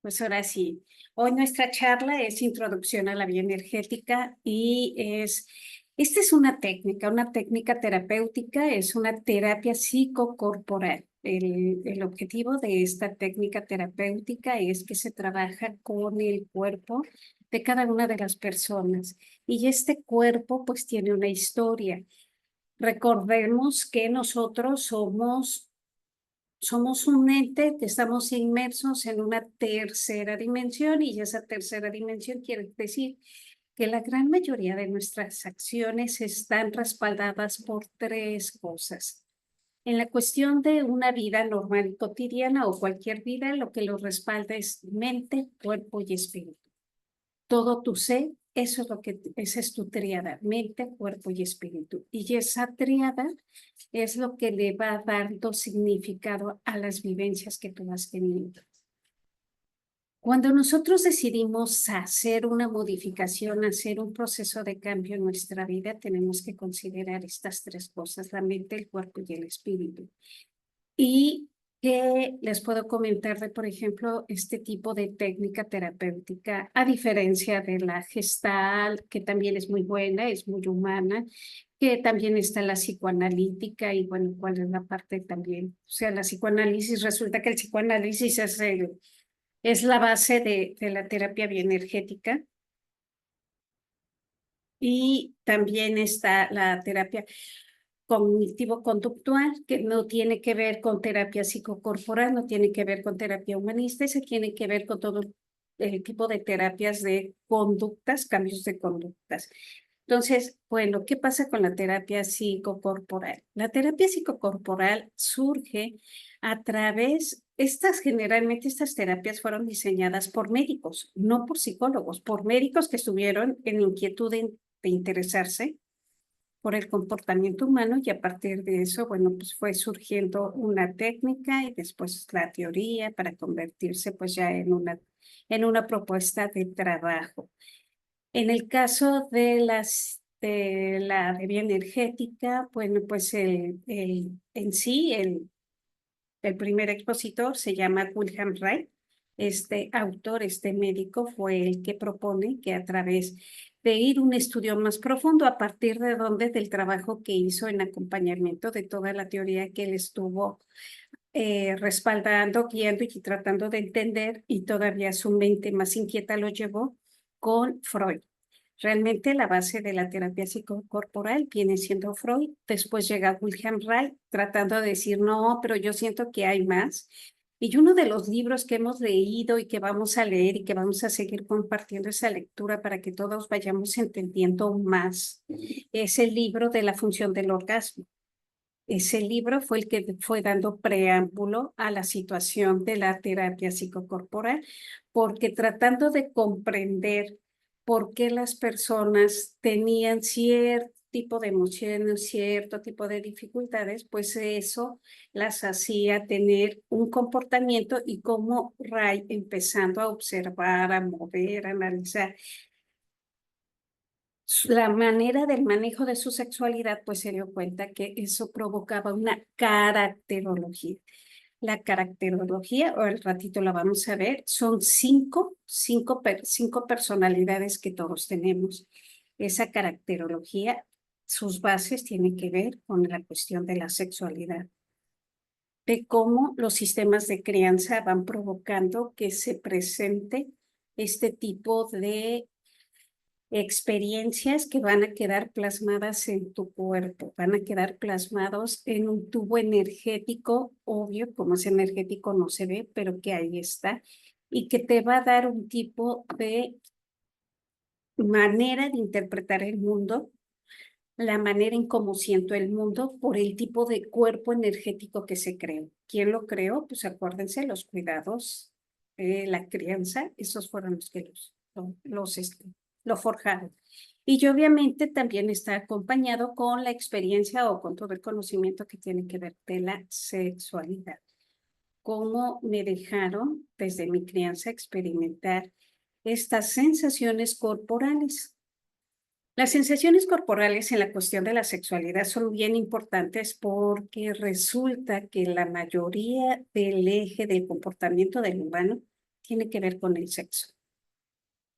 Pues ahora sí, hoy nuestra charla es Introducción a la Bioenergética y esta es una técnica terapéutica, es una terapia psicocorporal. El objetivo de esta técnica terapéutica es que se trabaja con el cuerpo de cada una de las personas y este cuerpo pues tiene una historia. Recordemos que nosotros somos un ente que estamos inmersos en una tercera dimensión y esa tercera dimensión quiere decir que la gran mayoría de nuestras acciones están respaldadas por tres cosas. En la cuestión de una vida normal y cotidiana o cualquier vida, lo que lo respalda es mente, cuerpo y espíritu. Todo tu ser, eso es esa es tu tríada, mente, cuerpo y espíritu. Y esa tríada es lo que le va dando significado a las vivencias que tú has tenido. Cuando nosotros decidimos hacer una modificación, hacer un proceso de cambio en nuestra vida, tenemos que considerar estas tres cosas, la mente, el cuerpo y el espíritu. Y que les puedo comentar de, por ejemplo, este tipo de técnica terapéutica, a diferencia de la Gestalt, que también es muy buena, es muy humana, que también está la psicoanalítica y bueno, ¿cuál es la parte también? O sea, la psicoanálisis, resulta que el psicoanálisis es la base de la terapia bioenergética y también está la terapia cognitivo-conductual, que no tiene que ver con terapia psicocorporal, no tiene que ver con terapia humanista, y se tiene que ver con todo el tipo de terapias de conductas, cambios de conductas. Entonces, bueno, ¿qué pasa con la terapia psicocorporal? La terapia psicocorporal surge a través, generalmente estas terapias fueron diseñadas por médicos, no por psicólogos, por médicos que estuvieron en inquietud de interesarse por el comportamiento humano y a partir de eso, bueno, pues fue surgiendo una técnica y después la teoría para convertirse pues ya en una propuesta de trabajo. En el caso de la bioenergética, bueno, pues en sí, el primer expositor se llama Wilhelm Reich. Este autor, este médico, fue el que propone que a través de ir un estudio más profundo, a partir de donde del trabajo que hizo en acompañamiento de toda la teoría que él estuvo respaldando, guiando y tratando de entender, y todavía su mente más inquieta lo llevó con Freud. Realmente la base de la terapia psicocorporal viene siendo Freud, después llega Wilhelm Reich tratando de decir, no, pero yo siento que hay más. Y uno de los libros que hemos leído y que vamos a leer y que vamos a seguir compartiendo esa lectura para que todos vayamos entendiendo más, es el libro de la función del orgasmo. Ese libro fue el que fue dando preámbulo a la situación de la terapia psicocorporal, porque tratando de comprender por qué las personas tenían cierto tipo de emociones, cierto tipo de dificultades, pues eso las hacía tener un comportamiento y cómo Ray, empezando a observar, a mover, a analizar la manera del manejo de su sexualidad, pues se dio cuenta que eso provocaba una caracterología. La caracterología, o al ratito la vamos a ver, son cinco personalidades que todos tenemos. Esa caracterología, sus bases tienen que ver con la cuestión de la sexualidad, de cómo los sistemas de crianza van provocando que se presente este tipo de experiencias que van a quedar plasmadas en tu cuerpo, van a quedar plasmados en un tubo energético, obvio, como es energético no se ve, pero que ahí está, y que te va a dar un tipo de manera de interpretar el mundo, la manera en cómo siento el mundo por el tipo de cuerpo energético que se creó. ¿Quién lo creó? Pues acuérdense, los cuidados, la crianza, esos fueron los que lo forjaron. Y obviamente también está acompañado con la experiencia o con todo el conocimiento que tiene que ver de la sexualidad. Cómo me dejaron desde mi crianza experimentar estas sensaciones corporales. Las sensaciones corporales en la cuestión de la sexualidad son bien importantes porque resulta que la mayoría del eje del comportamiento del humano tiene que ver con el sexo.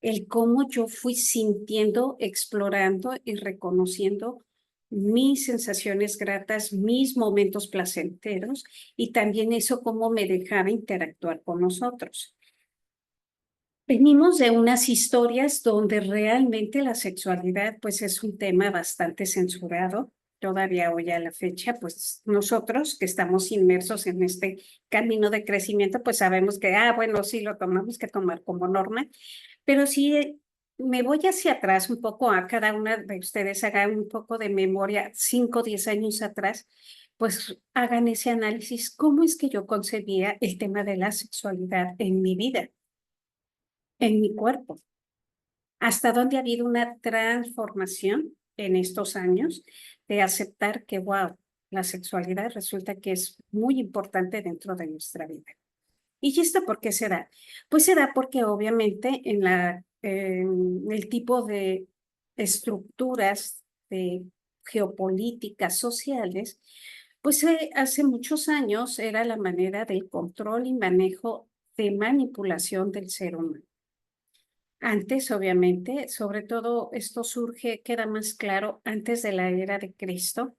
El cómo yo fui sintiendo, explorando y reconociendo mis sensaciones gratas, mis momentos placenteros y también eso cómo me dejaba interactuar con nosotros. Venimos de unas historias donde realmente la sexualidad pues es un tema bastante censurado. Todavía hoy a la fecha, pues nosotros que estamos inmersos en este camino de crecimiento, pues sabemos que, bueno, sí lo tomamos que tomar como norma, pero si me voy hacia atrás un poco, a cada una de ustedes haga un poco de memoria, 5 o 10 años atrás, pues hagan ese análisis, ¿cómo es que yo concebía el tema de la sexualidad en mi vida, en mi cuerpo? ¿Hasta dónde ha habido una transformación en estos años de aceptar que, wow, la sexualidad resulta que es muy importante dentro de nuestra vida? ¿Y esto por qué se da? Pues se da porque obviamente en el tipo de estructuras de geopolíticas sociales, pues hace muchos años era la manera del control y manejo de manipulación del ser humano. Antes, obviamente, sobre todo esto surge, queda más claro antes de la era de Cristo,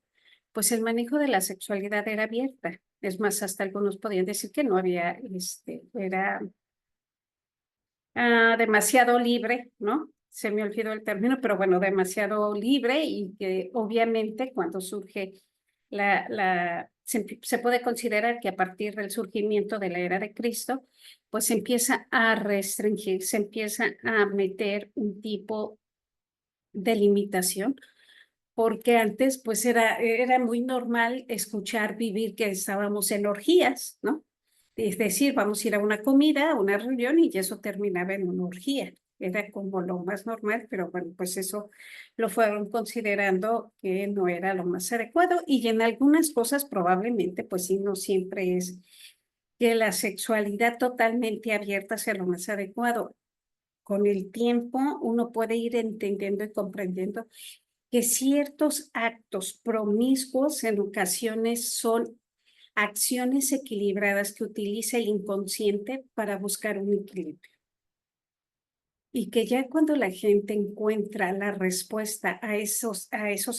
pues el manejo de la sexualidad era abierta. Es más, hasta algunos podían decir que no había, era demasiado libre, ¿no? Se me olvidó el término, pero bueno, demasiado libre y que obviamente cuando surge se puede considerar que a partir del surgimiento de la era de Cristo, pues se empieza a restringir, se empieza a meter un tipo de limitación porque antes pues era muy normal escuchar, vivir que estábamos en orgías, ¿no? Es decir, vamos a ir a una comida, a una reunión y eso terminaba en una orgía. Era como lo más normal, pero bueno, pues eso lo fueron considerando que no era lo más adecuado y en algunas cosas probablemente pues sí, no siempre es que la sexualidad totalmente abierta sea lo más adecuado. Con el tiempo uno puede ir entendiendo y comprendiendo que ciertos actos promiscuos en ocasiones son acciones equilibradas que utiliza el inconsciente para buscar un equilibrio. Y que ya cuando la gente encuentra la respuesta a esos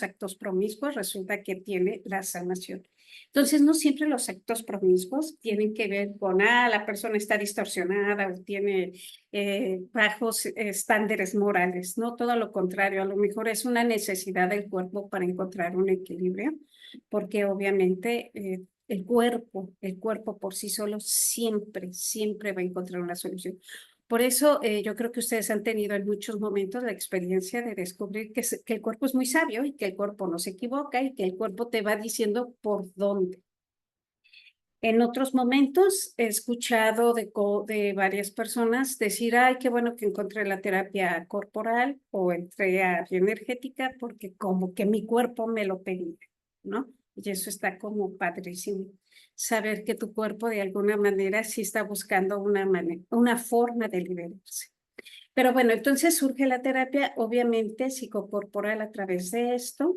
actos promiscuos, resulta que tiene la sanación. Entonces, no siempre los actos promiscuos tienen que ver con, la persona está distorsionada o tiene bajos estándares morales, no todo lo contrario, a lo mejor es una necesidad del cuerpo para encontrar un equilibrio, porque obviamente el cuerpo por sí solo siempre, siempre va a encontrar una solución. Por eso yo creo que ustedes han tenido en muchos momentos la experiencia de descubrir que el cuerpo es muy sabio y que el cuerpo no se equivoca y que el cuerpo te va diciendo por dónde. En otros momentos he escuchado de varias personas decir, ay, qué bueno que encontré la terapia corporal o entré a bioenergética porque como que mi cuerpo me lo pedía, ¿no? Y eso está como padrísimo. Saber que tu cuerpo de alguna manera sí está buscando una forma de liberarse. Pero bueno, entonces surge la terapia, obviamente psicocorporal a través de esto.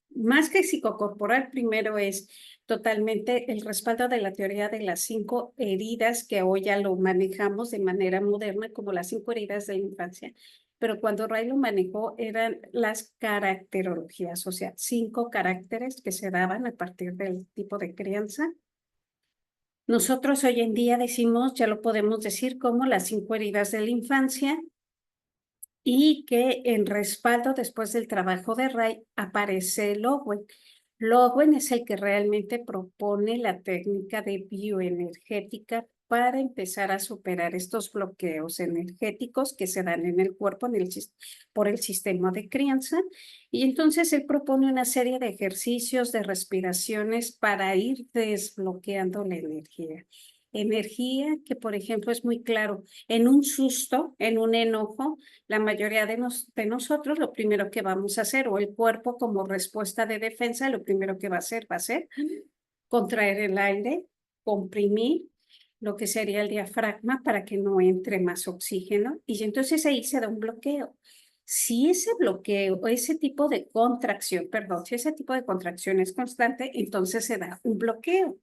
Más que psicocorporal, primero es totalmente el respaldo de la teoría de las 5 heridas, que hoy ya lo manejamos de manera moderna como las 5 heridas de la infancia. Pero cuando Ray lo manejó eran las caracterologías, o sea, 5 caracteres que se daban a partir del tipo de crianza. Nosotros hoy en día decimos, ya lo podemos decir como las 5 heridas de la infancia, y que en respaldo después del trabajo de Ray aparece Lowen. Lowen es el que realmente propone la técnica de bioenergética para empezar a superar estos bloqueos energéticos que se dan en el cuerpo por el sistema de crianza. Y entonces él propone una serie de ejercicios, de respiraciones para ir desbloqueando la energía. Energía que, por ejemplo, es muy claro, en un susto, en un enojo, la mayoría de nosotros lo primero que vamos a hacer, o el cuerpo como respuesta de defensa, lo primero que va a ser contraer el aire, comprimir lo que sería el diafragma para que no entre más oxígeno, y entonces ahí se da un bloqueo. Si ese bloqueo, o ese tipo de contracción, perdón, si ese tipo de contracción es constante, entonces se da un bloqueo.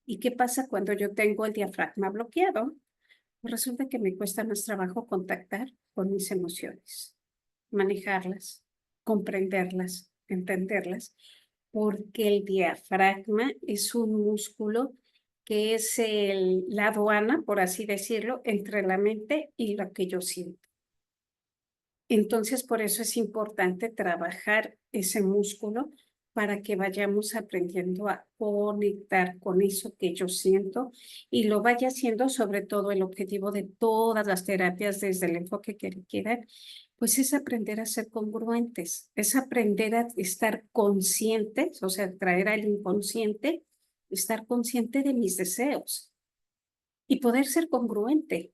¿Y qué pasa cuando yo tengo el diafragma bloqueado? Resulta que me cuesta más trabajo contactar con mis emociones, manejarlas, comprenderlas, entenderlas, porque el diafragma es un músculo que es la aduana, por así decirlo, entre la mente y lo que yo siento. Entonces, por eso es importante trabajar ese músculo para que vayamos aprendiendo a conectar con eso que yo siento y lo vaya haciendo sobre todo el objetivo de todas las terapias desde el enfoque que quieran, pues es aprender a ser congruentes, es aprender a estar conscientes, o sea, traer al inconsciente, estar consciente de mis deseos y poder ser congruente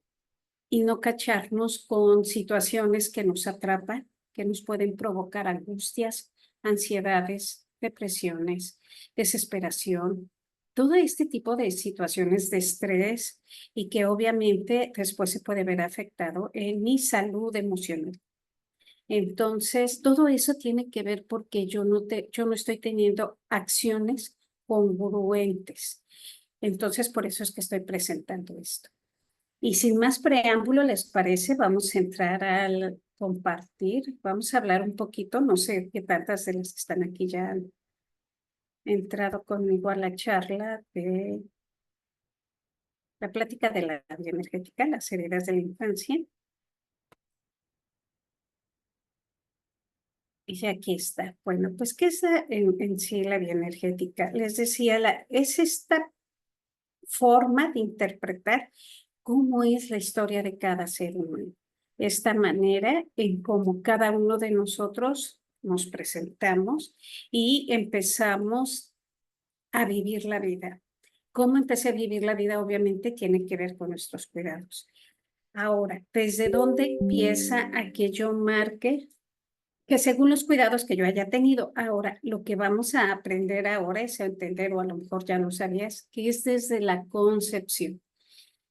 y no cacharnos con situaciones que nos atrapan, que nos pueden provocar angustias, ansiedades, depresiones, desesperación, todo este tipo de situaciones de estrés y que obviamente después se puede ver afectado en mi salud emocional. Entonces, todo eso tiene que ver porque yo no estoy teniendo acciones congruentes. Entonces, por eso es que estoy presentando esto. Y sin más preámbulo, ¿les parece? Vamos a entrar al compartir. Vamos a hablar un poquito, no sé qué tantas de las que están aquí ya han entrado conmigo a la charla de la plática de la bioenergética, las heridas de la infancia. Y aquí está. Bueno, pues, ¿qué es en sí la bioenergética? Les decía, es esta forma de interpretar cómo es la historia de cada ser humano. Esta manera en cómo cada uno de nosotros nos presentamos y empezamos a vivir la vida. ¿Cómo empecé a vivir la vida? Obviamente tiene que ver con nuestros cuidados. Ahora, ¿desde dónde empieza a que yo marque? Que según los cuidados que yo haya tenido, ahora lo que vamos a aprender ahora es a entender, o a lo mejor ya lo sabías, que es desde la concepción.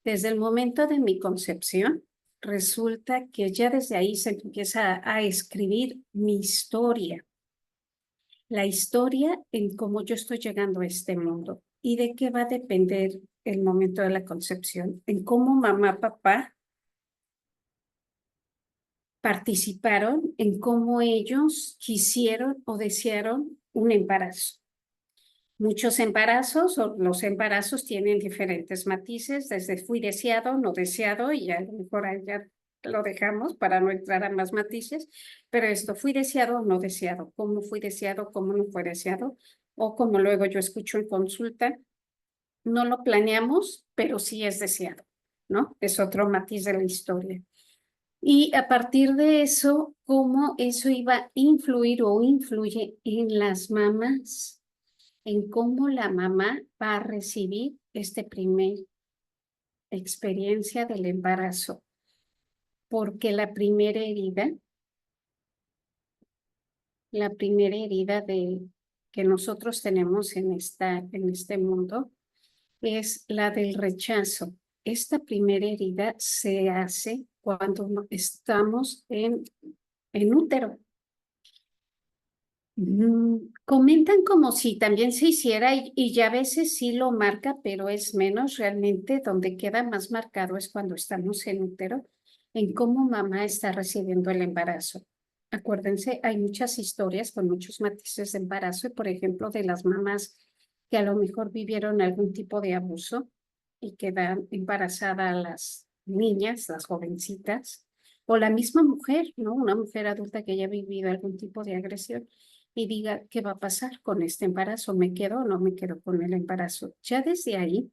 Desde el momento de mi concepción, resulta que ya desde ahí se empieza a escribir mi historia, la historia en cómo yo estoy llegando a este mundo y de qué va a depender el momento de la concepción, en cómo mamá, papá participaron, en cómo ellos quisieron o desearon un embarazo. Muchos embarazos o los embarazos tienen diferentes matices, desde fui deseado, no deseado, y a lo mejor ahí ya lo dejamos para no entrar a más matices, pero esto fui deseado, no deseado, cómo fui deseado, cómo no fue deseado, o como luego yo escucho en consulta, no lo planeamos, pero sí es deseado, ¿no? Es otro matiz de la historia. Y a partir de eso, cómo eso iba a influir o influye en las mamás, en cómo la mamá va a recibir este primer experiencia del embarazo, porque la primera herida que nosotros tenemos en este mundo es la del rechazo. Esta primera herida se hace cuando estamos en útero. Comentan como si también se hiciera y ya a veces sí lo marca, pero es menos realmente donde queda más marcado es cuando estamos en útero, en cómo mamá está recibiendo el embarazo. Acuérdense, hay muchas historias con muchos matices de embarazo, y por ejemplo, de las mamás que a lo mejor vivieron algún tipo de abuso y quedan embarazadas a las niñas, las jovencitas, o la misma mujer, ¿no? Una mujer adulta que haya vivido algún tipo de agresión y diga, ¿qué va a pasar con este embarazo? ¿Me quedo o no me quedo con el embarazo? Ya desde ahí,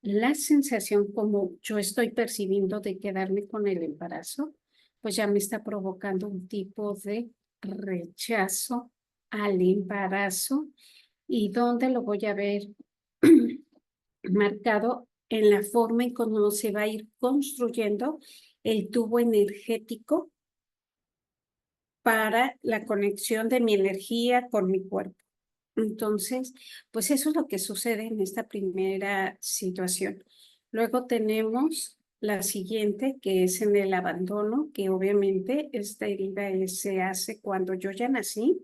la sensación como yo estoy percibiendo de quedarme con el embarazo, pues ya me está provocando un tipo de rechazo al embarazo. ¿Y dónde lo voy a ver marcado? En la forma en cómo se va a ir construyendo el tubo energético para la conexión de mi energía con mi cuerpo. Entonces, pues eso es lo que sucede en esta primera situación. Luego tenemos la siguiente, que es en el abandono, que obviamente esta herida se hace cuando yo ya nací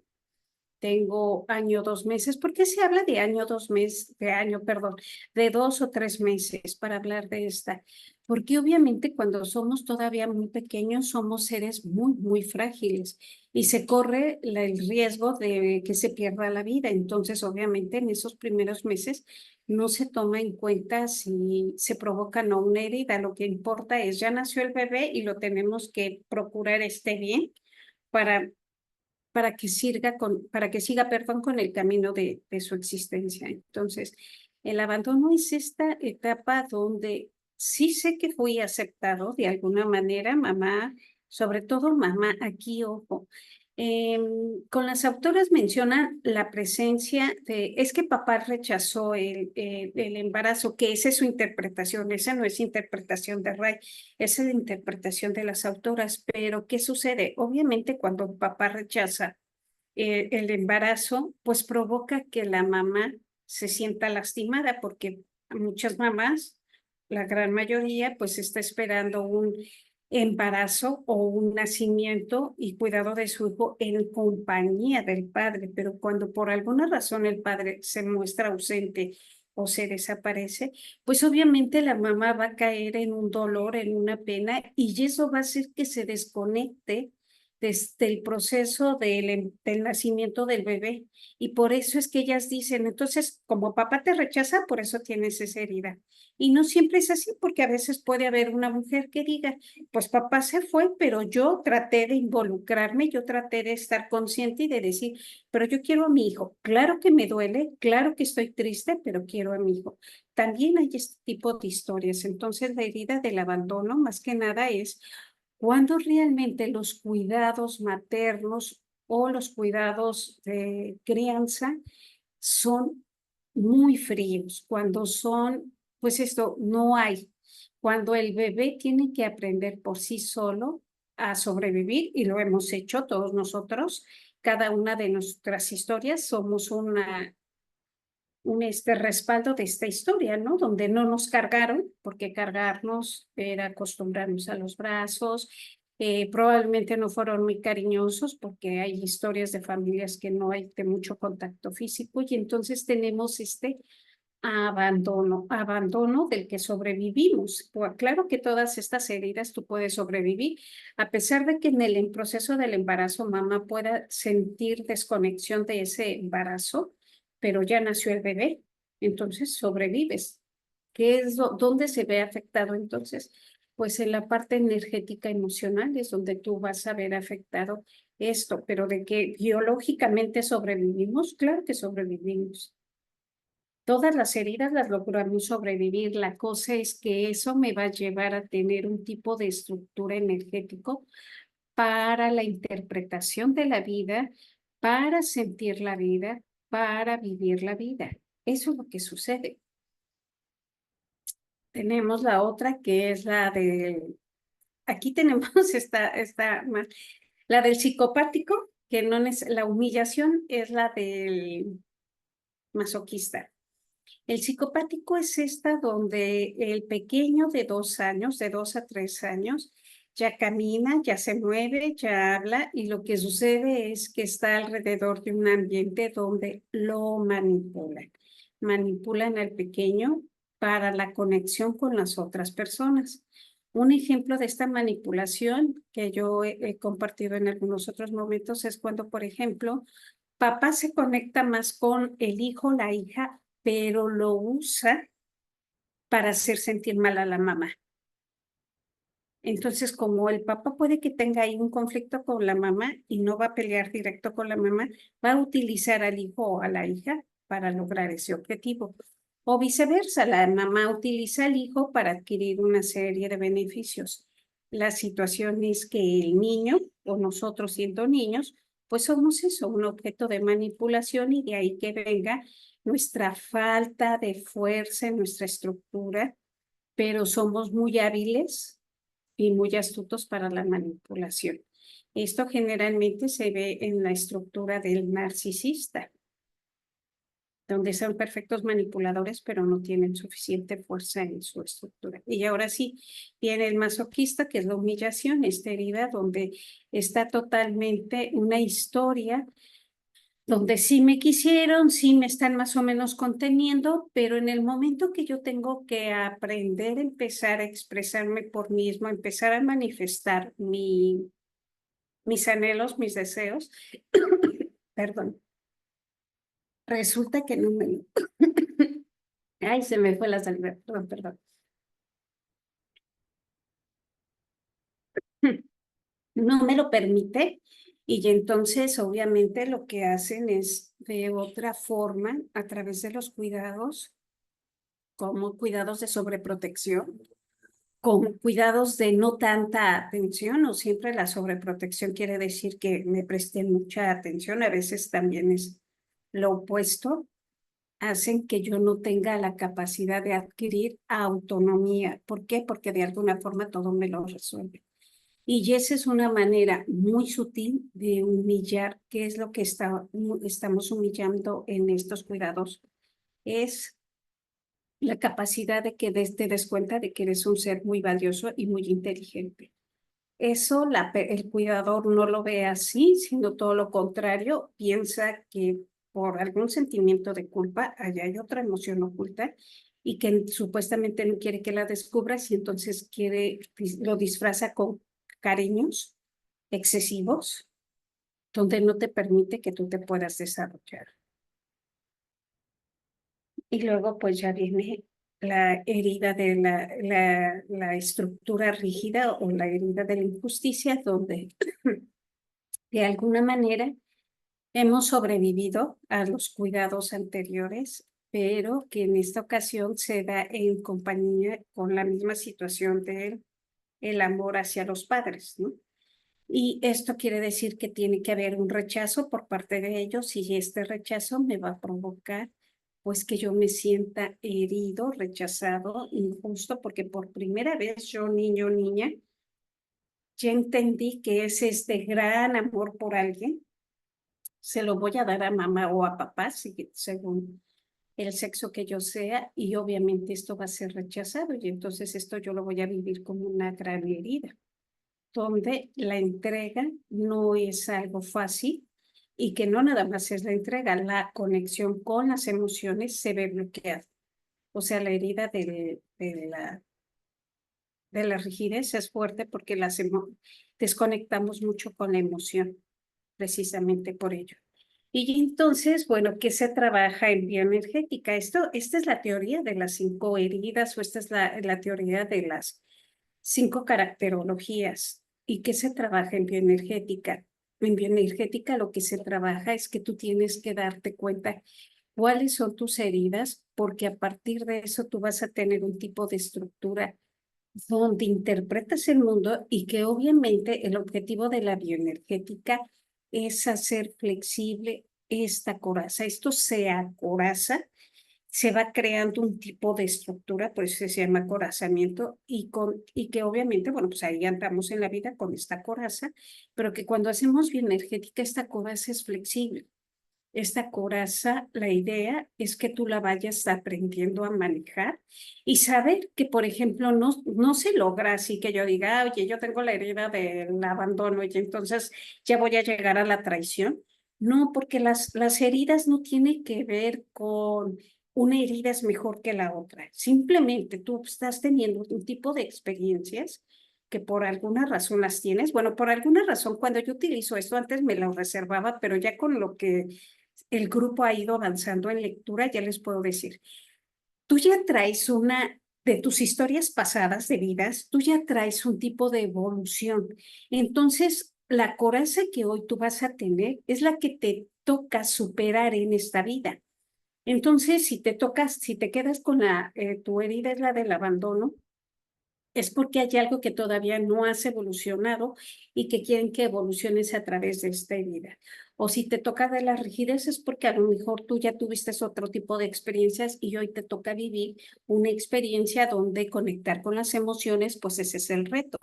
tengo año, 2 meses. ¿Por qué se habla de año, 2 meses, perdón, de 2 o 3 meses para hablar de esta? Porque obviamente cuando somos todavía muy pequeños somos seres muy, muy frágiles y se corre el riesgo de que se pierda la vida. Entonces, obviamente en esos primeros meses no se toma en cuenta si se provoca o no una herida. Lo que importa es, ya nació el bebé y lo tenemos que procurar esté bien para para que siga, perdón, con el camino de su existencia. Entonces, el abandono es esta etapa donde sí sé que fui aceptado de alguna manera, mamá, sobre todo mamá, aquí, ojo. Con las autoras mencionan la presencia es que papá rechazó el embarazo, que esa es su interpretación, esa no es interpretación de Ray, esa es la interpretación de las autoras, pero ¿qué sucede? Obviamente cuando papá rechaza el embarazo, pues provoca que la mamá se sienta lastimada, porque muchas mamás, la gran mayoría, pues está esperando un embarazo o un nacimiento y cuidado de su hijo en compañía del padre, pero cuando por alguna razón el padre se muestra ausente o se desaparece, pues obviamente la mamá va a caer en un dolor, en una pena, y eso va a hacer que se desconecte desde el proceso del nacimiento del bebé. Y por eso es que ellas dicen, entonces, como papá te rechaza, por eso tienes esa herida. Y no siempre es así, porque a veces puede haber una mujer que diga, pues papá se fue, pero yo traté de involucrarme, yo traté de estar consciente y de decir, pero yo quiero a mi hijo. Claro que me duele, claro que estoy triste, pero quiero a mi hijo. También hay este tipo de historias. Entonces, la herida del abandono, más que nada, es cuando realmente los cuidados maternos o los cuidados de crianza son muy fríos, cuando son, pues esto, no hay, cuando el bebé tiene que aprender por sí solo a sobrevivir, y lo hemos hecho todos nosotros, cada una de nuestras historias somos un respaldo de esta historia, ¿no? Donde no nos cargaron, porque cargarnos era acostumbrarnos a los brazos, probablemente no fueron muy cariñosos porque hay historias de familias que no hay de mucho contacto físico y entonces tenemos este abandono del que sobrevivimos. Pues claro que todas estas heridas tú puedes sobrevivir, a pesar de que en el proceso del embarazo mamá pueda sentir desconexión de ese embarazo, pero ya nació el bebé, entonces sobrevives. ¿Dónde se ve afectado entonces? Pues en la parte energética emocional es donde tú vas a ver afectado esto, pero de que biológicamente sobrevivimos, claro que sobrevivimos. Todas las heridas las logramos sobrevivir. La cosa es que eso me va a llevar a tener un tipo de estructura energético para la interpretación de la vida, para sentir la vida, para vivir la vida. Eso es lo que sucede. Tenemos la otra que es la del, aquí tenemos la del psicopático, que no es, la humillación es la del masoquista. El psicopático es esta donde el pequeño de 2 años, de 2 a 3 años, ya camina, ya se mueve, ya habla y lo que sucede es que está alrededor de un ambiente donde lo manipulan. Manipulan al pequeño para la conexión con las otras personas. Un ejemplo de esta manipulación que yo he compartido en algunos otros momentos es cuando, por ejemplo, papá se conecta más con el hijo, la hija, pero lo usa para hacer sentir mal a la mamá. Entonces, como el papá puede que tenga ahí un conflicto con la mamá y no va a pelear directo con la mamá, va a utilizar al hijo o a la hija para lograr ese objetivo. O viceversa, la mamá utiliza al hijo para adquirir una serie de beneficios. La situación es que el niño, o nosotros siendo niños, pues somos eso, un objeto de manipulación y de ahí que venga nuestra falta de fuerza en nuestra estructura, pero somos muy hábiles y muy astutos para la manipulación. Esto generalmente se ve en la estructura del narcisista, donde son perfectos manipuladores, pero no tienen suficiente fuerza en su estructura. Y ahora sí, viene el masoquista, que es la humillación, esta herida donde está totalmente una historia donde sí me quisieron, sí me están más o menos conteniendo, pero en el momento que yo tengo que aprender, empezar a expresarme por mí mismo, empezar a manifestar mis anhelos, mis deseos, perdón, resulta que no me lo... Ay, se me fue la saliva, perdón, perdón. No me lo permite y entonces obviamente lo que hacen es de otra forma, a través de los cuidados, como cuidados de sobreprotección, con cuidados de no tanta atención, o siempre la sobreprotección quiere decir que me presten mucha atención, a veces también es lo opuesto, hacen que yo no tenga la capacidad de adquirir autonomía. ¿Por qué? Porque de alguna forma todo me lo resuelve. Y esa es una manera muy sutil de humillar, que es lo que estamos humillando en estos cuidados, es la capacidad de que te des cuenta de que eres un ser muy valioso y muy inteligente. Eso el cuidador no lo ve así, sino todo lo contrario, piensa que por algún sentimiento de culpa, allá hay otra emoción oculta y que supuestamente no quiere que la descubras y entonces lo disfraza con cariños excesivos, donde no te permite que tú te puedas desarrollar. Y luego pues ya viene la herida de la estructura rígida o la herida de la injusticia, donde de alguna manera hemos sobrevivido a los cuidados anteriores, pero que en esta ocasión se da en compañía con la misma situación de el amor hacia los padres, ¿no? Y esto quiere decir que tiene que haber un rechazo por parte de ellos y este rechazo me va a provocar pues que yo me sienta herido, rechazado, injusto, porque por primera vez yo, niño o niña, ya entendí que es este gran amor por alguien, se lo voy a dar a mamá o a papá, según el sexo que yo sea, y obviamente esto va a ser rechazado y entonces esto yo lo voy a vivir como una gran herida donde la entrega no es algo fácil y que no nada más es la entrega, la conexión con las emociones se ve bloqueada. O sea, la herida de la rigidez es fuerte porque desconectamos mucho con la emoción, precisamente por ello. Y entonces, bueno, ¿qué se trabaja en bioenergética? Esta es la teoría de las 5 heridas o esta es la teoría de las 5 caracterologías. ¿Y qué se trabaja en bioenergética? En bioenergética lo que se trabaja es que tú tienes que darte cuenta cuáles son tus heridas, porque a partir de eso tú vas a tener un tipo de estructura donde interpretas el mundo y que obviamente el objetivo de la bioenergética es hacer flexible esta coraza. Esto se acoraza, se va creando un tipo de estructura, por eso se llama corazamiento, y que obviamente, bueno, pues ahí andamos en la vida con esta coraza, pero que cuando hacemos bioenergética, esta coraza es flexible. Esta coraza, la idea es que tú la vayas aprendiendo a manejar y saber que, por ejemplo, no se logra así que yo diga, oye, yo tengo la herida del abandono y entonces ya voy a llegar a la traición. No, porque las heridas no tienen que ver con una herida es mejor que la otra. Simplemente tú estás teniendo un tipo de experiencias que por alguna razón las tienes. Bueno, por alguna razón, cuando yo utilizo esto, antes me lo reservaba, pero ya con lo que el grupo ha ido avanzando en lectura, ya les puedo decir, tú ya traes de tus historias pasadas de vidas, tú ya traes un tipo de evolución. Entonces, la coraza que hoy tú vas a tener es la que te toca superar en esta vida. Entonces, si te quedas con tu herida es la del abandono, es porque hay algo que todavía no has evolucionado y que quieren que evoluciones a través de esta herida. O si te toca de la rigidez es porque a lo mejor tú ya tuviste otro tipo de experiencias y hoy te toca vivir una experiencia donde conectar con las emociones, pues ese es el reto.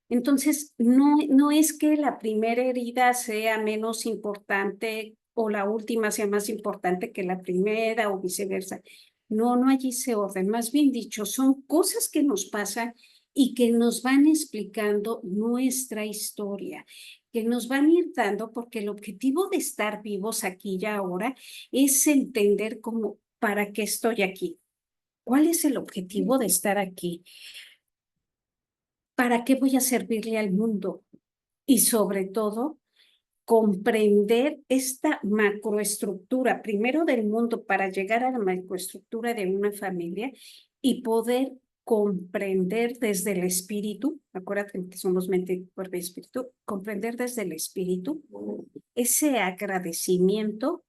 Entonces, no es que la primera herida sea menos importante o la última sea más importante que la primera o viceversa. No hay ese orden. Más bien dicho, son cosas que nos pasan y que nos van explicando nuestra historia, que nos van a ir dando, porque el objetivo de estar vivos aquí y ahora es entender cómo, para qué estoy aquí, cuál es el objetivo de estar aquí, para qué voy a servirle al mundo y sobre todo comprender esta macroestructura, primero del mundo, para llegar a la macroestructura de una familia y poder comprender desde el espíritu, acuérdate que somos mente, cuerpo y espíritu, comprender desde el espíritu ese agradecimiento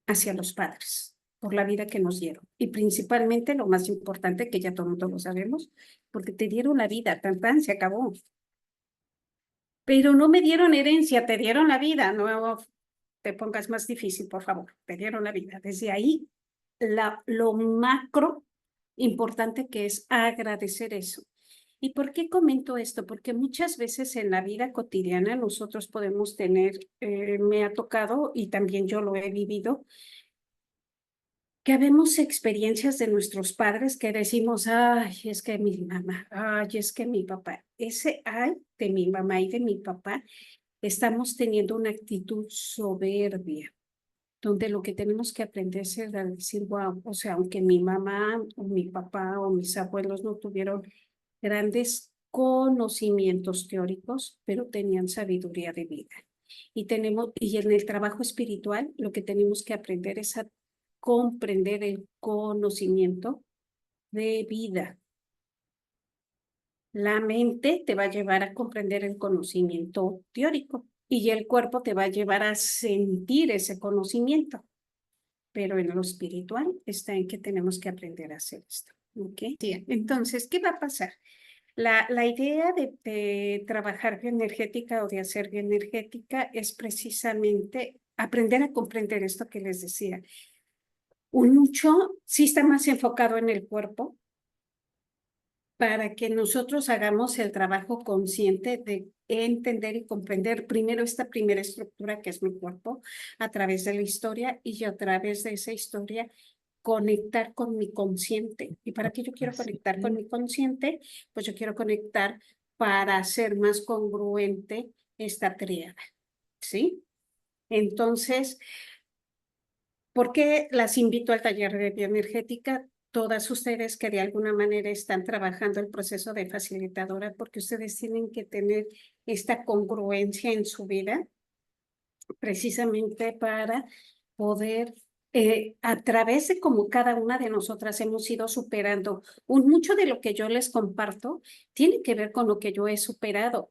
hacia los padres por la vida que nos dieron. Y principalmente lo más importante, que ya todo el mundo lo sabemos, porque te dieron la vida, tan tan, se acabó. Pero no me dieron herencia, te dieron la vida, no te pongas más difícil, por favor, te dieron la vida. Desde ahí, lo macro importante que es agradecer eso. ¿Y por qué comento esto? Porque muchas veces en la vida cotidiana nosotros podemos tener, me ha tocado y también yo lo he vivido, que vemos experiencias de nuestros padres que decimos, ay, es que mi mamá, ay, es que mi papá, ese ay de mi mamá y de mi papá, estamos teniendo una actitud soberbia, donde lo que tenemos que aprender es a decir, wow, o sea, aunque mi mamá o mi papá o mis abuelos no tuvieron grandes conocimientos teóricos, pero tenían sabiduría de vida. Y en el trabajo espiritual, lo que tenemos que aprender es a comprender el conocimiento de vida. La mente te va a llevar a comprender el conocimiento teórico y el cuerpo te va a llevar a sentir ese conocimiento. Pero en lo espiritual está en que tenemos que aprender a hacer esto. ¿Ok? Sí. Entonces, ¿qué va a pasar? La idea de trabajar bioenergética o de hacer bioenergética es precisamente aprender a comprender esto que les decía. Un mucho sí está más enfocado en el cuerpo, para que nosotros hagamos el trabajo consciente de entender y comprender primero esta primera estructura que es mi cuerpo a través de la historia y yo a través de esa historia conectar con mi consciente. ¿Y para qué yo quiero conectar con mi consciente? Pues yo quiero conectar para hacer más congruente esta tríada, ¿sí? Entonces, ¿por qué las invito al taller de bioenergética? Todas ustedes que de alguna manera están trabajando el proceso de facilitadora, porque ustedes tienen que tener esta congruencia en su vida, precisamente para poder, a través de cómo cada una de nosotras hemos ido superando, mucho de lo que yo les comparto tiene que ver con lo que yo he superado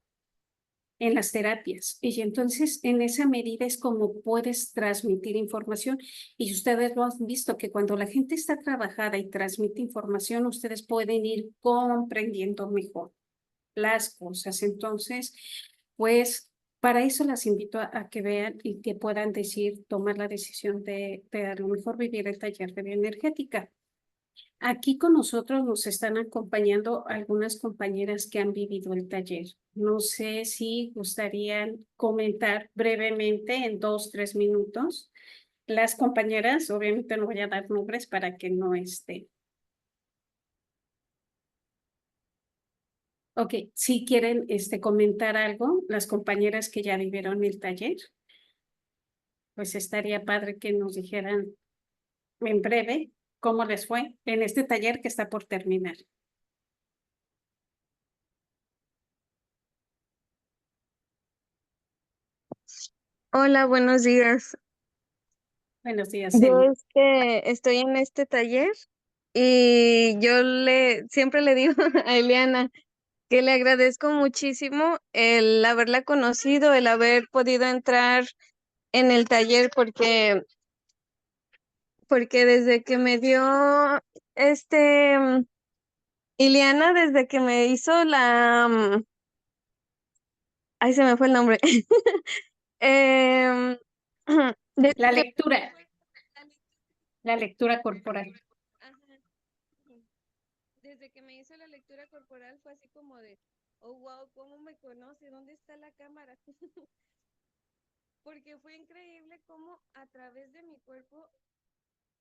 en las terapias. Y entonces, en esa medida es como puedes transmitir información. Y ustedes lo han visto, que cuando la gente está trabajada y transmite información, ustedes pueden ir comprendiendo mejor las cosas. Entonces, pues, para eso las invito a que vean y que puedan decir, tomar la decisión de a lo mejor vivir el taller de bioenergética. Aquí con nosotros nos están acompañando algunas compañeras que han vivido el taller. No sé si gustarían comentar brevemente en 2, 3 minutos. Las compañeras, obviamente no voy a dar nombres para que no esté. Ok, si quieren comentar algo, las compañeras que ya vivieron el taller, pues estaría padre que nos dijeran en breve cómo les fue en este taller que está por terminar. Hola, buenos días. Buenos días, Yo Eli. estoy en este taller y siempre le digo a Eliana que le agradezco muchísimo el haberla conocido, el haber podido entrar en el taller porque desde que me dio este Ileana, desde que me hizo ay, se me fue el nombre. Em, desde La que lectura. La lectura corporal. Ajá. Desde que me hizo la lectura corporal fue así como de, oh, wow, ¿cómo me conoce? ¿Dónde está la cámara? Porque fue increíble cómo a través de mi cuerpo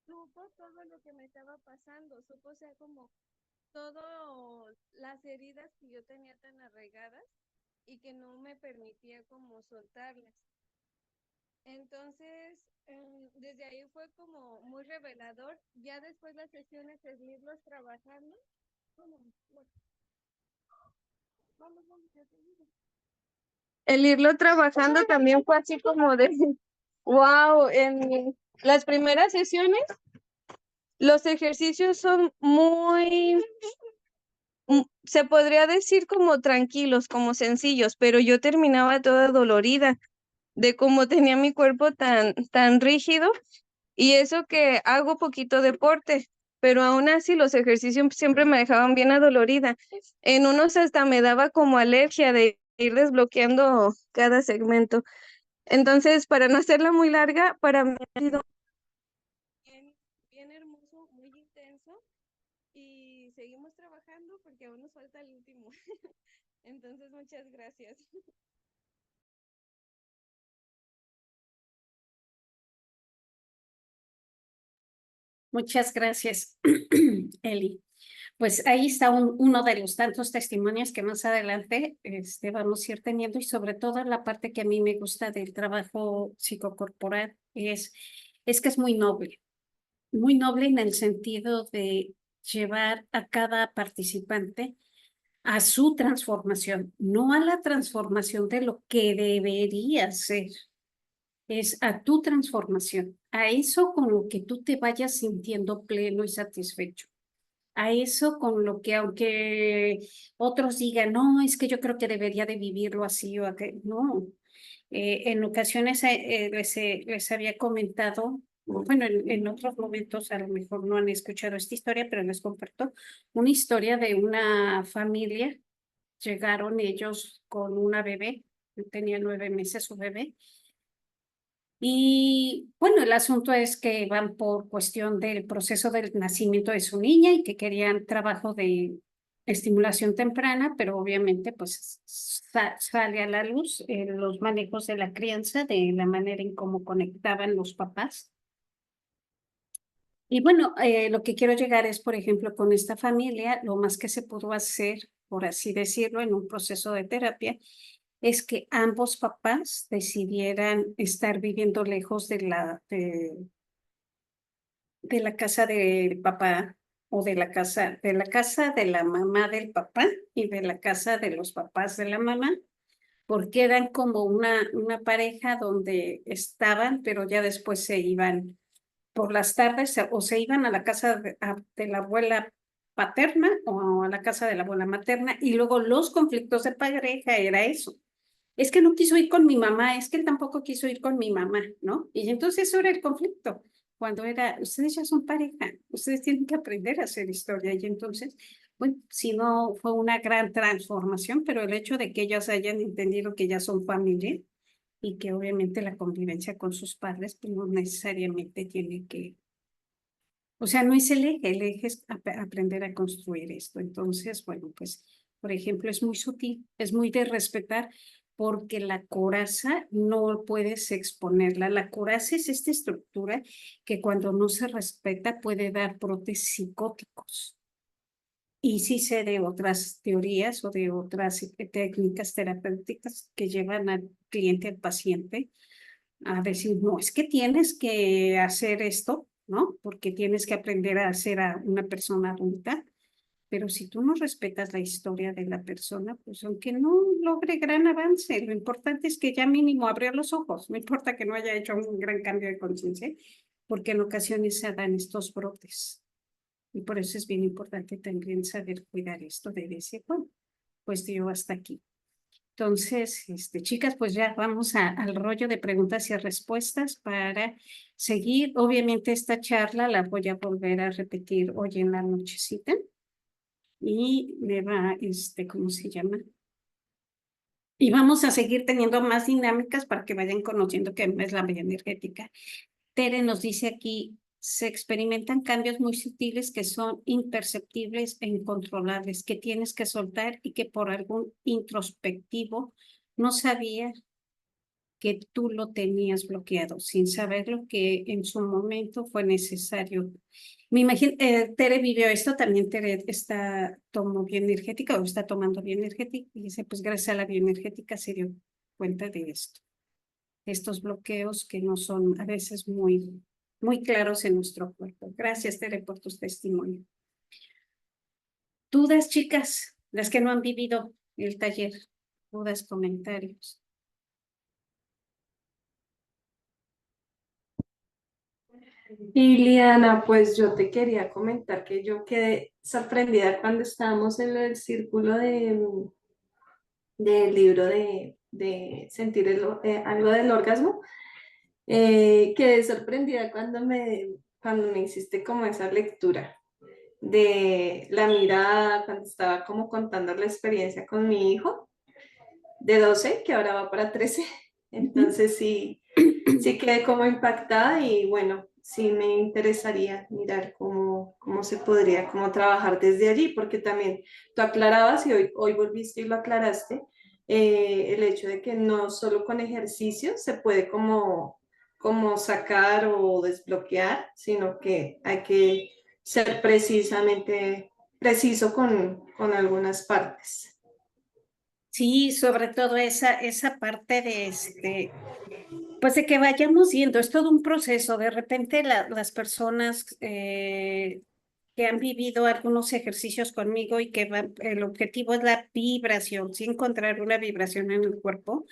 supo todo lo que me estaba pasando, supo, o sea, como todas las las heridas que yo tenía tan arraigadas y que no me permitía como soltarlas. Entonces, desde ahí fue como muy revelador. Ya después las sesiones, es irlos trabajando. El irlo trabajando también fue así como de, wow, en las primeras sesiones los ejercicios son muy, se podría decir como tranquilos, como sencillos, pero yo terminaba toda dolorida de cómo tenía mi cuerpo tan rígido, y eso que hago poquito deporte, pero aún así los ejercicios siempre me dejaban bien adolorida. En unos hasta me daba como alergia de ir desbloqueando cada segmento. Entonces, para no hacerla muy larga, para mí ha sido bien hermoso, muy intenso, y seguimos trabajando porque aún nos falta el último. Entonces, muchas gracias. Muchas gracias, Eli. Pues ahí está uno de los tantos testimonios que más adelante vamos a ir teniendo, y sobre todo la parte que a mí me gusta del trabajo psicocorporal es que es muy noble en el sentido de llevar a cada participante a su transformación, no a la transformación de lo que debería ser, es a tu transformación, a eso con lo que tú te vayas sintiendo pleno y satisfecho. A eso con lo que, aunque otros digan, no, es que yo creo que debería de vivirlo así o aquello, no. En ocasiones les había comentado, bueno, en otros momentos a lo mejor no han escuchado esta historia, pero les comparto una historia de una familia. Llegaron ellos con una bebé, tenía 9 meses su bebé, y bueno, el asunto es que van por cuestión del proceso del nacimiento de su niña y que querían trabajo de estimulación temprana, pero obviamente pues sale a la luz los manejos de la crianza, de la manera en cómo conectaban los papás. Y bueno, lo que quiero llegar es, por ejemplo, con esta familia, lo más que se pudo hacer, por así decirlo, en un proceso de terapia, es que ambos papás decidieran estar viviendo lejos de la casa del papá, o de la casa de la mamá del papá y de la casa de los papás de la mamá, porque eran como una pareja donde estaban, pero ya después se iban por las tardes, o se iban a la casa de la abuela paterna o a la casa de la abuela materna, y luego los conflictos de pareja era eso. Es que no quiso ir con mi mamá, es que él tampoco quiso ir con mi mamá, ¿no? Y entonces eso era el conflicto, cuando era, ustedes ya son pareja, ustedes tienen que aprender a hacer historia. Y entonces, bueno, si no fue una gran transformación, pero el hecho de que ellas hayan entendido que ya son familia y que obviamente la convivencia con sus padres, pues no necesariamente tiene que, o sea, no es el eje es aprender a construir esto. Entonces, bueno, pues, por ejemplo, es muy sutil, es muy de respetar, porque la coraza no puedes exponerla. La coraza es esta estructura que cuando no se respeta puede dar brotes psicóticos. Y sí sé de otras teorías o de otras técnicas terapéuticas que llevan al cliente, al paciente, a decir, no, es que tienes que hacer esto, ¿no? Porque tienes que aprender a ser a una persona adulta, pero si tú no respetas la historia de la persona, pues aunque no logre gran avance, lo importante es que ya mínimo abrió los ojos, no importa que no haya hecho un gran cambio de conciencia, porque en ocasiones se dan estos brotes. Y por eso es bien importante también saber cuidar esto de decir, bueno, pues yo hasta aquí. Entonces, chicas, pues ya vamos al rollo de preguntas y respuestas para seguir. Obviamente esta charla la voy a volver a repetir hoy en la nochecita, y me va, ¿cómo se llama? Y vamos a seguir teniendo más dinámicas para que vayan conociendo qué es la bioenergética. Tere nos dice aquí, se experimentan cambios muy sutiles que son imperceptibles e incontrolables, que tienes que soltar y que por algún introspectivo no sabía que tú lo tenías bloqueado, sin saber lo que en su momento fue necesario. Me imagino, Tere vivió esto, también Tere tomó bioenergética o está tomando bioenergética y dice, pues gracias a la bioenergética se dio cuenta de esto, estos bloqueos que no son a veces muy claros en nuestro cuerpo. Gracias, Tere, por tus testimonios. Dudas, chicas, las que no han vivido el taller, dudas, comentarios. Liliana, pues yo te quería comentar que yo quedé sorprendida cuando estábamos en el círculo del libro de sentir algo del orgasmo. Quedé sorprendida cuando me hiciste como esa lectura de la mirada, cuando estaba como contando la experiencia con mi hijo de 12 que ahora va para 13. Entonces sí quedé como impactada y bueno, sí me interesaría mirar cómo se podría como trabajar desde allí, porque también tú aclarabas y hoy volviste y lo aclaraste, el hecho de que no solo con ejercicios se puede como sacar o desbloquear, sino que hay que ser preciso con algunas partes. Sí, sobre todo esa parte de pues de que vayamos viendo, es todo un proceso. De repente las personas que han vivido algunos ejercicios conmigo y que el objetivo es la vibración, sí encontrar una vibración en el cuerpo,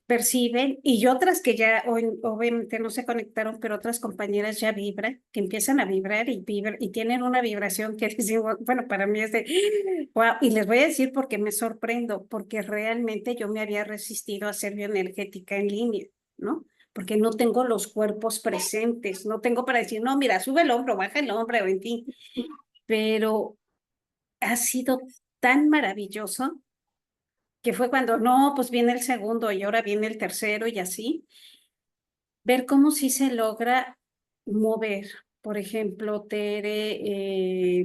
perciben, y otras que ya obviamente no se conectaron, pero otras compañeras ya vibran, que empiezan a vibrar y tienen una vibración que decimos, bueno, para mí es de, wow, y les voy a decir porque me sorprendo, porque realmente yo me había resistido a hacer bioenergética en línea, ¿no? Porque no tengo los cuerpos presentes, no tengo para decir, no, mira, sube el hombro, baja el hombro, en fin, pero ha sido tan maravilloso que fue cuando, no, pues viene el segundo y ahora viene el tercero y así, ver cómo sí se logra mover. Por ejemplo, Tere,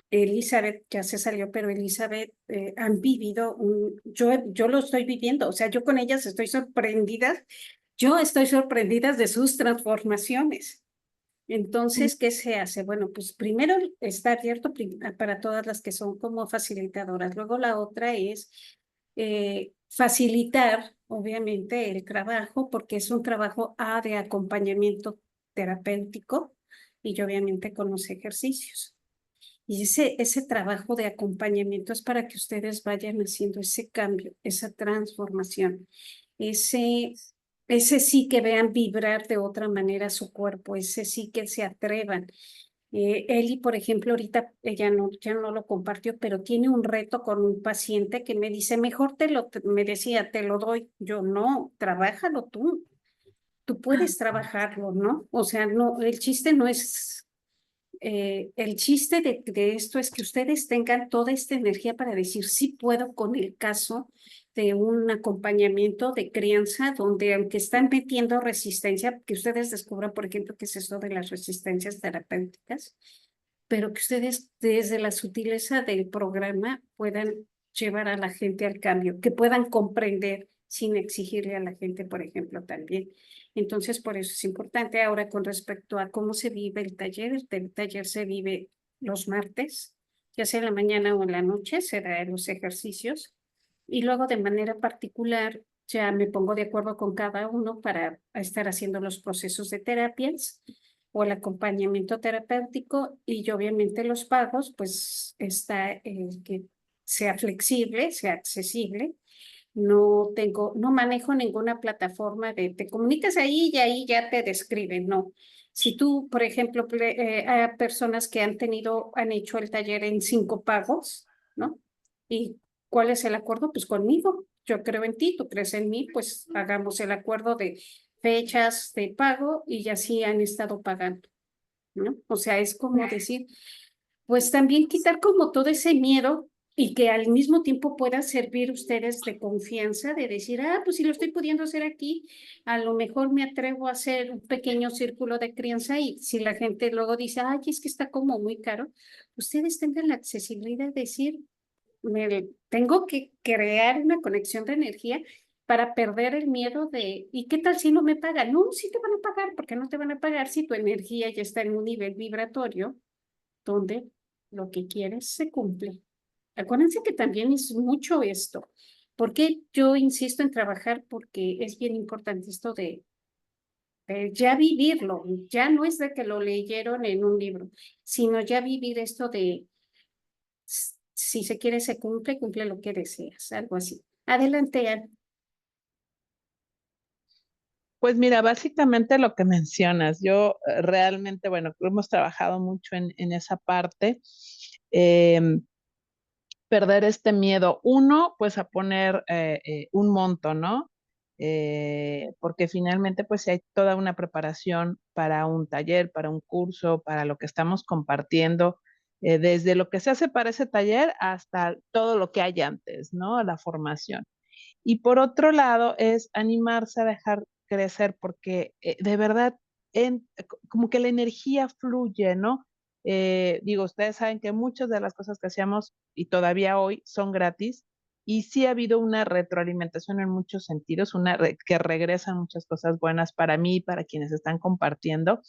Elizabeth, ya se salió, pero Elizabeth han vivido, yo lo estoy viviendo, o sea, yo con ellas estoy sorprendida, yo estoy sorprendida de sus transformaciones. Entonces, ¿qué se hace? Bueno, pues primero está abierto para todas las que son como facilitadoras. Luego la otra es facilitar, obviamente, el trabajo, porque es un trabajo de acompañamiento terapéutico y yo obviamente con los ejercicios. Y ese trabajo de acompañamiento es para que ustedes vayan haciendo ese cambio, esa transformación, ese, ese sí que vean vibrar de otra manera su cuerpo, ese sí que se atrevan. Eli, por ejemplo, ahorita ella no, ya no lo compartió, pero tiene un reto con un paciente que me dice, mejor me decía, te lo doy. Yo no, trabájalo tú puedes trabajarlo, ¿no? O sea, no, el chiste no es el chiste de esto es que ustedes tengan toda esta energía para decir sí puedo con el caso de un acompañamiento de crianza donde aunque están metiendo resistencia, que ustedes descubran, por ejemplo, qué es eso de las resistencias terapéuticas, pero que ustedes desde la sutileza del programa puedan llevar a la gente al cambio, que puedan comprender sin exigirle a la gente, por ejemplo, también. Entonces, por eso es importante. Ahora, con respecto a cómo se vive el taller se vive los martes, ya sea en la mañana o en la noche, se dan los ejercicios. Y luego, de manera particular, ya me pongo de acuerdo con cada uno para estar haciendo los procesos de terapias o el acompañamiento terapéutico y yo obviamente los pagos, pues está el que sea flexible, sea accesible. No manejo ninguna plataforma de te comunicas ahí y ahí ya te describen, no. Si tú, por ejemplo, hay personas que han hecho el taller en 5 pagos, ¿no? ¿Y cuál es el acuerdo? Pues conmigo. Yo creo en ti, tú crees en mí, pues hagamos el acuerdo de fechas de pago y ya sí han estado pagando, ¿no? O sea, es como decir, pues también quitar como todo ese miedo y que al mismo tiempo pueda servir ustedes de confianza, de decir, pues si lo estoy pudiendo hacer aquí, a lo mejor me atrevo a hacer un pequeño círculo de crianza y si la gente luego dice, ay, es que está como muy caro, ustedes tengan la accesibilidad de decir, tengo que crear una conexión de energía para perder el miedo de, ¿y qué tal si no me pagan? No, sí te van a pagar, porque no te van a pagar si tu energía ya está en un nivel vibratorio donde lo que quieres se cumple. Acuérdense que también es mucho esto. Porque yo insisto en trabajar? Porque es bien importante esto de ya vivirlo. Ya no es de que lo leyeron en un libro, sino ya vivir esto de si se quiere se cumple, cumple lo que deseas, algo así. Adelante, Ann. Pues mira, básicamente lo que mencionas, yo realmente, bueno, hemos trabajado mucho en esa parte. em, Perder este miedo, uno, pues a poner un monto, ¿no? Porque finalmente pues hay toda una preparación para un taller, para un curso, para lo que estamos compartiendo, desde lo que se hace para ese taller hasta todo lo que hay antes, ¿no? La formación. Y por otro lado es animarse a dejar crecer porque de verdad como que la energía fluye, ¿no? Digo, ustedes saben que muchas de las cosas que hacíamos y todavía hoy son gratis y sí ha habido una retroalimentación en muchos sentidos, que regresan muchas cosas buenas para mí y para quienes están compartiendo,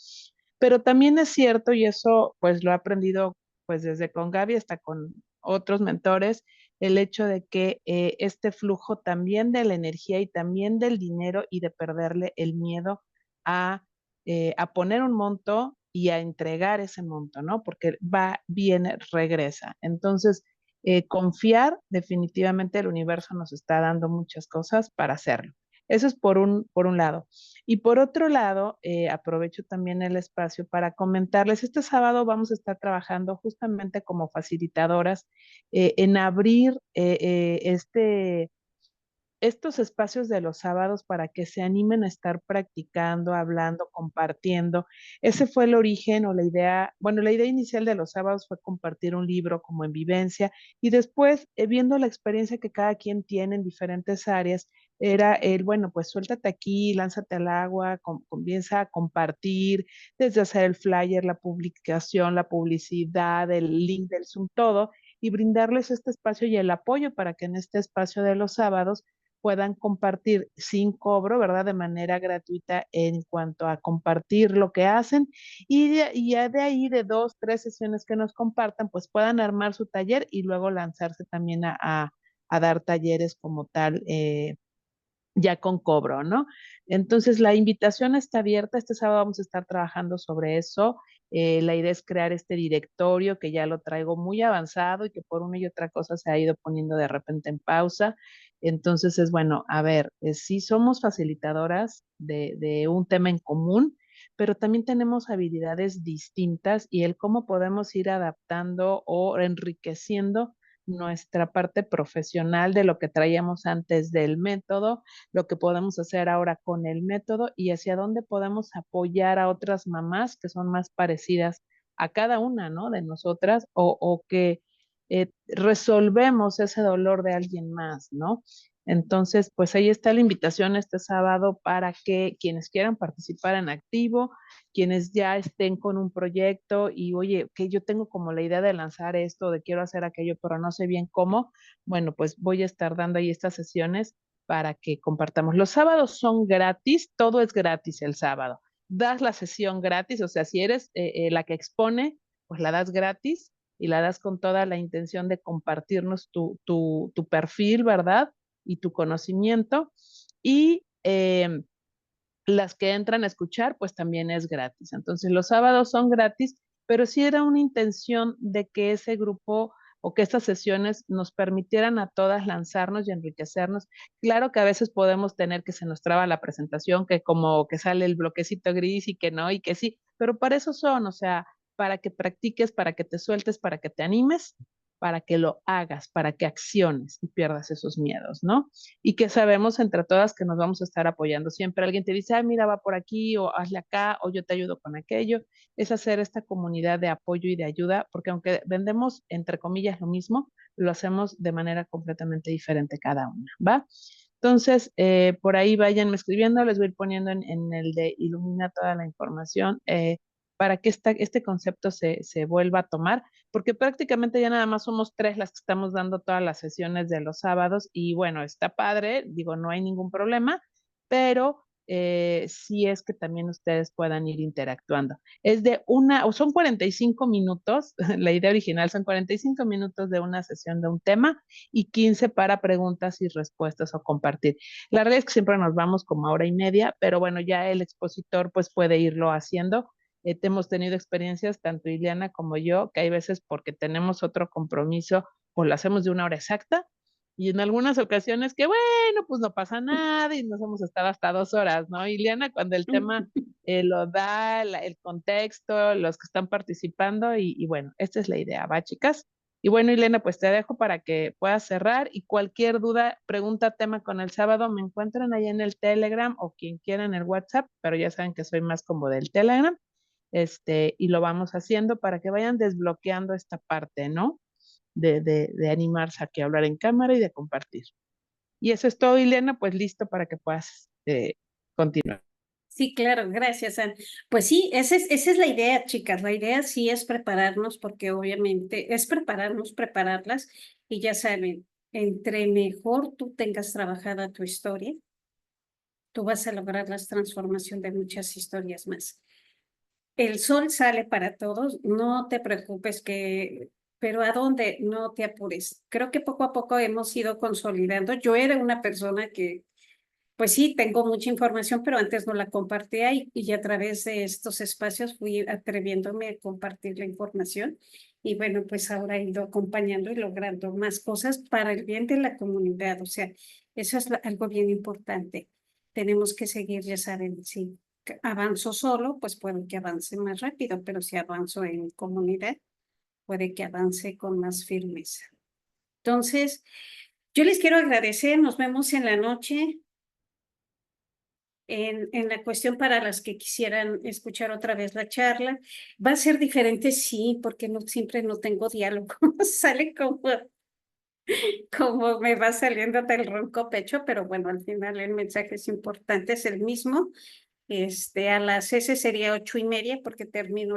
pero también es cierto y eso pues lo he aprendido pues desde con Gaby hasta con otros mentores, el hecho de que este flujo también de la energía y también del dinero y de perderle el miedo a, a poner un monto y a entregar ese monto, ¿no? Porque va, viene, regresa. Entonces, confiar, definitivamente el universo nos está dando muchas cosas para hacerlo. Eso es por un lado. Y por otro lado, aprovecho también el espacio para comentarles, este sábado vamos a estar trabajando justamente como facilitadoras en abrir estos espacios de los sábados para que se animen a estar practicando, hablando, compartiendo. Ese fue el origen o la idea, bueno, la idea inicial de los sábados fue compartir un libro como en vivencia y después, viendo la experiencia que cada quien tiene en diferentes áreas, era el, bueno, pues suéltate aquí, lánzate al agua, comienza a compartir, desde hacer el flyer, la publicación, la publicidad, el link del Zoom, todo, y brindarles este espacio y el apoyo para que en este espacio de los sábados puedan compartir sin cobro, ¿verdad? De manera gratuita en cuanto a compartir lo que hacen y ya de ahí de 2, 3 sesiones que nos compartan, pues puedan armar su taller y luego lanzarse también a dar talleres como tal. Ya con cobro, ¿no? Entonces, la invitación está abierta. Este sábado vamos a estar trabajando sobre eso. La idea es crear este directorio que ya lo traigo muy avanzado y que por una y otra cosa se ha ido poniendo de repente en pausa. Entonces, es bueno, a ver, sí somos facilitadoras de un tema en común, pero también tenemos habilidades distintas y el cómo podemos ir adaptando o enriqueciendo nuestra parte profesional de lo que traíamos antes del método, lo que podemos hacer ahora con el método y hacia dónde podemos apoyar a otras mamás que son más parecidas a cada una, ¿no? De nosotras o que resolvemos ese dolor de alguien más, ¿no? Entonces, pues ahí está la invitación este sábado para que quienes quieran participar en activo, quienes ya estén con un proyecto y oye, que yo tengo como la idea de lanzar esto, de quiero hacer aquello, pero no sé bien cómo, bueno, pues voy a estar dando ahí estas sesiones para que compartamos. Los sábados son gratis, todo es gratis el sábado. Das la sesión gratis, o sea, si eres la que expone, pues la das gratis y la das con toda la intención de compartirnos tu perfil, ¿verdad? Y tu conocimiento. Y las que entran a escuchar, pues también es gratis. Entonces, los sábados son gratis, pero sí era una intención de que ese grupo o que estas sesiones nos permitieran a todas lanzarnos y enriquecernos. Claro que a veces podemos tener que se nos traba la presentación, que como que sale el bloquecito gris y que no, y que sí, pero para eso son, o sea, para que practiques, para que te sueltes, para que te animes, para que lo hagas, para que acciones y pierdas esos miedos, ¿no? Y que sabemos entre todas que nos vamos a estar apoyando. Siempre alguien te dice, ah, mira, va por aquí, o hazle acá, o yo te ayudo con aquello. Es hacer esta comunidad de apoyo y de ayuda, porque aunque vendemos, entre comillas, lo mismo, lo hacemos de manera completamente diferente cada una, ¿va? Entonces, por ahí váyanme escribiendo, les voy a ir poniendo en el de Ilumina toda la información. para que este concepto se vuelva a tomar, porque prácticamente ya nada más somos 3 las que estamos dando todas las sesiones de los sábados y bueno, está padre, digo, no hay ningún problema, pero sí es que también ustedes puedan ir interactuando. Es de o son 45 minutos, la idea original son 45 minutos de una sesión de un tema y 15 para preguntas y respuestas o compartir. La realidad es que siempre nos vamos como a hora y media, pero bueno, ya el expositor pues puede irlo haciendo. Hemos tenido experiencias, tanto Ileana como yo, que hay veces porque tenemos otro compromiso o lo hacemos de una hora exacta, y en algunas ocasiones que bueno, pues no pasa nada y nos hemos estado hasta 2 horas, ¿no? Ileana, cuando el tema lo da, el contexto, los que están participando y bueno, esta es la idea, ¿va, chicas? Y bueno, Ileana, pues te dejo para que puedas cerrar y cualquier duda, pregunta, tema con el sábado, me encuentran ahí en el Telegram o quien quiera en el WhatsApp, pero ya saben que soy más como del Telegram, y lo vamos haciendo para que vayan desbloqueando esta parte, ¿no? De animarse a que hablar en cámara y de compartir. Y eso es todo, Ileana, pues listo para que puedas continuar. Sí, claro, gracias, Ann. Pues sí, esa es la idea, chicas. La idea sí es prepararnos, porque obviamente es prepararnos, prepararlas, y ya saben, entre mejor tú tengas trabajada tu historia, tú vas a lograr la transformación de muchas historias más. El sol sale para todos, no te preocupes pero ¿a dónde? No te apures. Creo que poco a poco hemos ido consolidando. Yo era una persona que pues sí, tengo mucha información, pero antes no la compartía y a través de estos espacios fui atreviéndome a compartir la información. Y bueno, pues ahora he ido acompañando y logrando más cosas para el bien de la comunidad. O sea, eso es algo bien importante. Tenemos que seguir, ya saben, si avanzo solo, pues puedo que avance más rápido, pero si avanzo en comunidad, puede que avance con más firmeza. Entonces, yo les quiero agradecer. Nos vemos en la noche. En la cuestión para las que quisieran escuchar otra vez la charla. Va a ser diferente, sí, porque siempre no tengo diálogo. Sale como me va saliendo del ronco pecho, pero bueno, al final el mensaje es importante, es el mismo. A las S sería 8:30 porque termino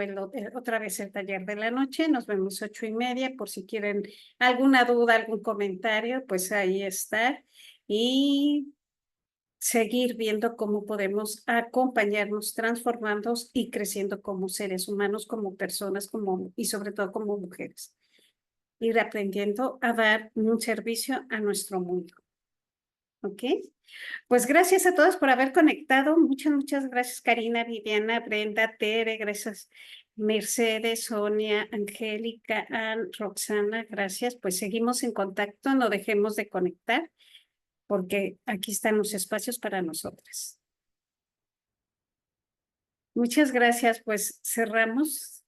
otra vez el taller de la noche. Nos vemos 8:30 por si quieren alguna duda, algún comentario, pues ahí está. Y seguir viendo cómo podemos acompañarnos, transformarnos y creciendo como seres humanos, como personas, y sobre todo como mujeres. Ir aprendiendo a dar un servicio a nuestro mundo. ¿Ok? Pues gracias a todos por haber conectado. Muchas gracias, Karina, Viviana, Brenda, Tere, gracias, Mercedes, Sonia, Angélica, Ann, Roxana, gracias. Pues seguimos en contacto, no dejemos de conectar, porque aquí están los espacios para nosotras. Muchas gracias, pues cerramos.